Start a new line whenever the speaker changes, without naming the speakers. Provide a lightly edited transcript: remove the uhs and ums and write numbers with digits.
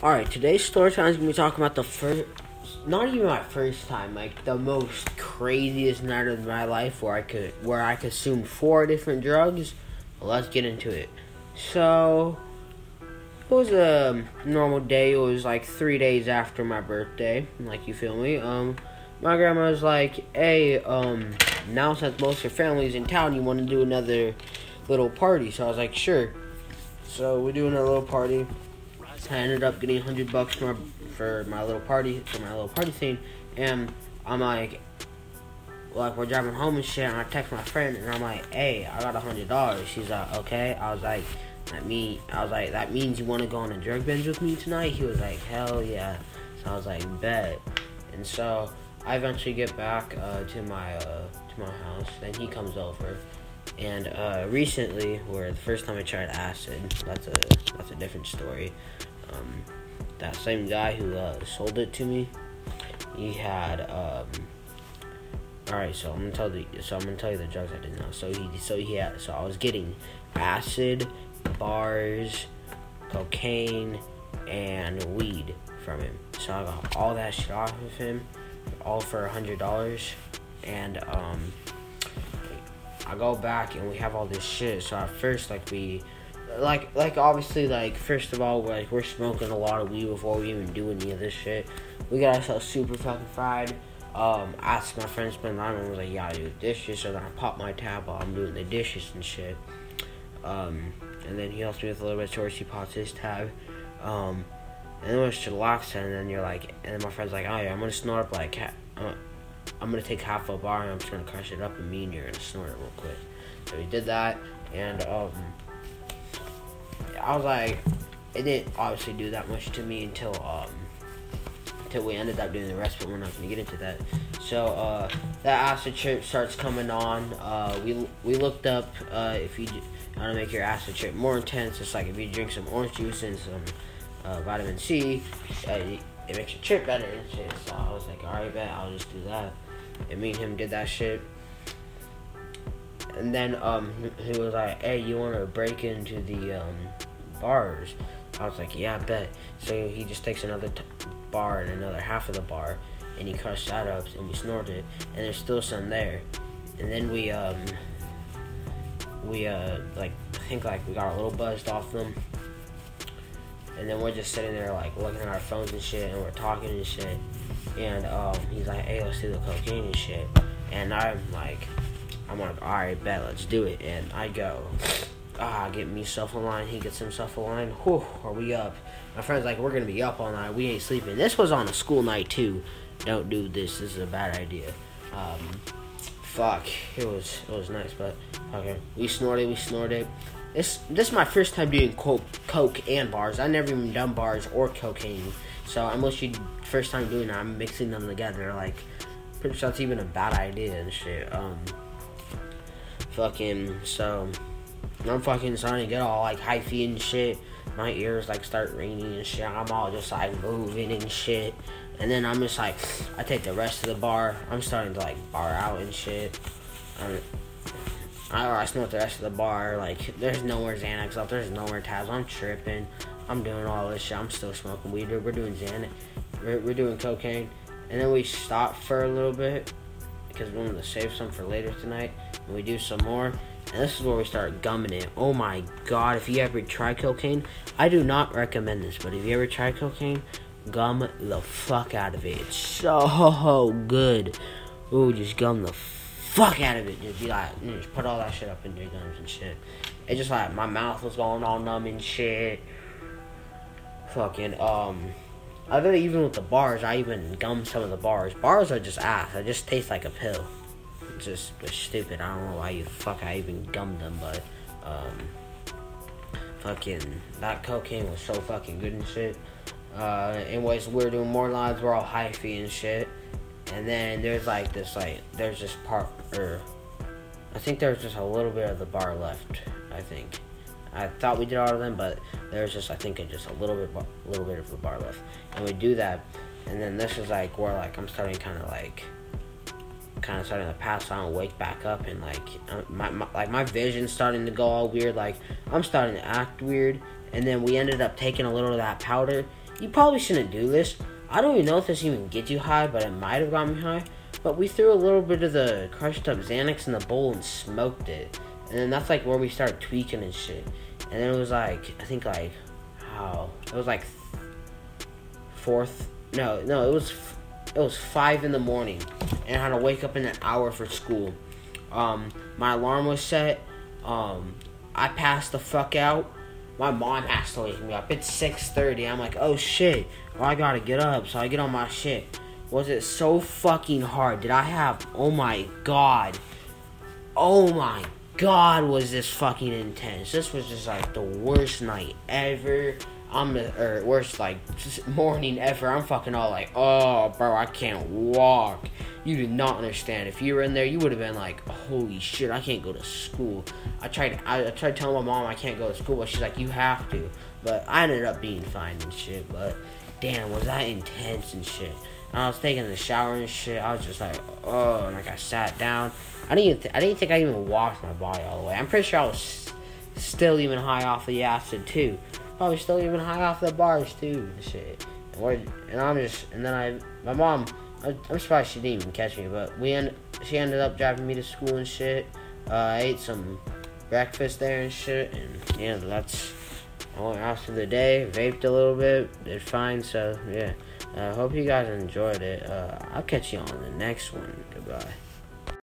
Alright, today's story time is going to be talking about the first, not even my first time, like the most craziest night of my life where I consumed 4 different drugs. Well, let's get into it. So, it was a normal day. It was like 3 days after my birthday, like, you feel me? My grandma was like, hey, now since most of your family's in town, you want to do another little party? So I was like, sure. So we're doing a little party. I ended up getting $100 for my little party thing, and I'm like we're driving home and shit, and I text my friend, and I'm like, hey, I got $100. She's like, okay. I was like, that means you want to go on a drug binge with me tonight? He was like, hell yeah. So I was like, bet. And so I eventually get back to my house, and he comes over. And recently, where the first time I tried acid, that's a different story. That same guy who sold it to me, he had alright, so I'm gonna tell you the drugs I did know. So I was getting acid, bars, cocaine, and weed from him. So I got all that shit off of him, all for $100. And I go back and we have all this shit. So at first, obviously, first of all, we're smoking a lot of weed before we even do any of this shit. We got ourselves super fucking fried. Asked my friend to spend the night, and was like, yeah, I do the dishes. So then I pop my tab while I'm doing the dishes and shit. And then he helps me with a little bit of chores. He pops his tab. And then we're chillaxing, and then and then my friend's like, oh yeah, I'm gonna snort up I'm gonna take half a bar and I'm just gonna crush it up, and me and you're gonna snort it real quick. So we did that, and I was like, it didn't obviously do that much to me until we ended up doing the rest, but we're not gonna get into that. So that acid trip starts coming on. We looked up how to make your acid trip more intense. It's like if you drink some orange juice and some vitamin C, it makes your trip better and shit. So I was like, alright, bet, I'll just do that. And me and him did that shit. And then he was like, hey, you want to break into the bars? I was like, yeah, I bet. So he just takes another bar and another half of the bar, and he crushed that up, and we snorted it, and there's still some there. And then we I think we got a little buzzed off them. And then we're just sitting there looking at our phones and shit, and we're talking and shit. And he's like, hey, let's do the cocaine and shit. And I'm like, alright, bet, let's do it. And I go, get me self aligned. He gets himself aligned. Whew, are we up? My friend's like, we're gonna be up all night. We ain't sleeping. This was on a school night too. Don't do this. This is a bad idea. Fuck. It was nice, but okay. We snorted. This is my first time doing coke and bars. I never even done bars or cocaine. So I'm literally first time doing it. I'm mixing them together. Pretty sure that's even a bad idea and shit. So I'm fucking starting to get all hyphy and shit. My ears start ringing and shit. I'm all just moving and shit. And then I'm just I take the rest of the bar. I'm starting to bar out and shit. I snort the rest of the bar. There's nowhere Xanax up. There's nowhere tabs. I'm tripping. I'm doing all this shit. I'm still smoking weed. We're doing Xanax. We're doing cocaine. And then we stop for a little bit because we wanted to save some for later tonight. And we do some more. And this is where we start gumming it. Oh my god. If you ever try cocaine, I do not recommend this. But if you ever try cocaine, gum the fuck out of it. It's so good. Ooh, just gum the fuck out of it. Just be just put all that shit up in your gums and shit. It just my mouth was going all numb and shit. Fucking I bet even with the bars, I even gummed some of the bars. Bars are just ass. It just tastes like a pill. It's stupid. I don't know why I even gummed them, but fucking that cocaine was so fucking good and shit. Anyways, we're doing more lives. We're all hyphy and shit. And then there's there's this part, I think there's just a little bit of the bar left. I thought we did all of them, but there's just a little bit of the bar left. And we do that, and then this is where I'm starting starting to pass out and wake back up, and my vision's starting to go all weird. I'm starting to act weird, and then we ended up taking a little of that powder, you probably shouldn't do this. I don't even know if this even gets you high, but it might have gotten me high. But we threw a little bit of the crushed up Xanax in the bowl and smoked it. And then that's like where we started tweaking and shit. And then it was like, I think like, it was like it was 5 in the morning. And I had to wake up in an hour for school. My alarm was set. I passed the fuck out. My mom has to wake me up. It's 6:30. I'm like, oh shit. Well, I gotta get up. So I get on my shit. Was it so fucking hard? Did I have... Oh my god, was this fucking intense. This was just like the worst night ever. Worst like morning ever. I'm fucking all like, oh bro, I can't walk. You do not understand. If you were in there, you would have been like, holy shit, I can't go to school. I tried telling my mom I can't go to school, but she's like, you have to. But I ended up being fine and shit. But damn, was that intense and shit. And I was taking the shower and shit. I was just like, oh, and like I sat down. I didn't think I even washed my body all the way. I'm pretty sure I was still even high off the acid too. Probably still even high off the bars too and shit. My mom, I'm surprised she didn't even catch me, but she ended up driving me to school and shit. I ate some breakfast there and shit, and yeah, I went out for the day, vaped a little bit, did fine, so yeah. I hope you guys enjoyed it. I'll catch you on the next one. Goodbye.